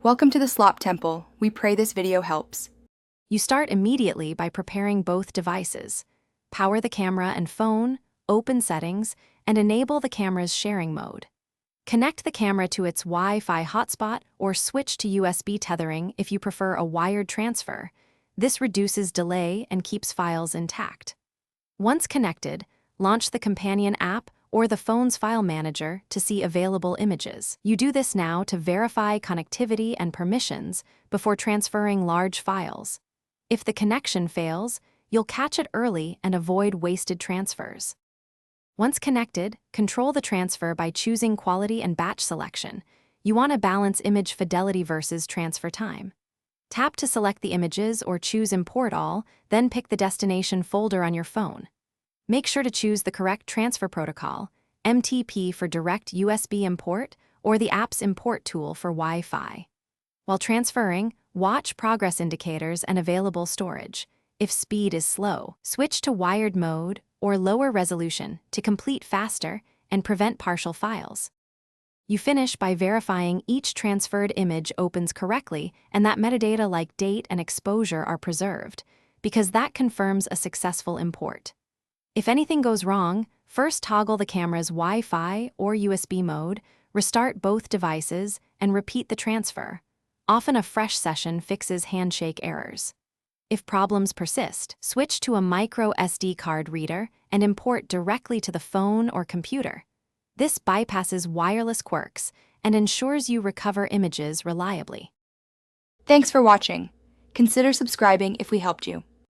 Welcome to the Slop Temple. We pray this video helps. You start immediately by preparing both devices. Power the camera and phone, open settings, and enable the camera's sharing mode. Connect the camera to its Wi-Fi hotspot or switch to USB tethering if you prefer a wired transfer. This reduces delay and keeps files intact. Once connected, launch the companion app or the phone's file manager to see available images. You do this now to verify connectivity and permissions before transferring large files. If the connection fails, you'll catch it early and avoid wasted transfers. Once connected, control the transfer by choosing quality and batch selection. You want to balance image fidelity versus transfer time. Tap to select the images or choose Import All, then pick the destination folder on your phone. Make sure to choose the correct transfer protocol, MTP for direct USB import or the app's import tool for Wi-Fi. While transferring, watch progress indicators and available storage. If speed is slow, switch to wired mode or lower resolution to complete faster and prevent partial files. You finish by verifying each transferred image opens correctly and that metadata like date and exposure are preserved, because that confirms a successful import. If anything goes wrong, first toggle the camera's Wi-Fi or USB mode, restart both devices, and repeat the transfer. Often a fresh session fixes handshake errors. If problems persist, switch to a micro SD card reader and import directly to the phone or computer. This bypasses wireless quirks and ensures you recover images reliably. Thanks for watching. Consider subscribing if we helped you.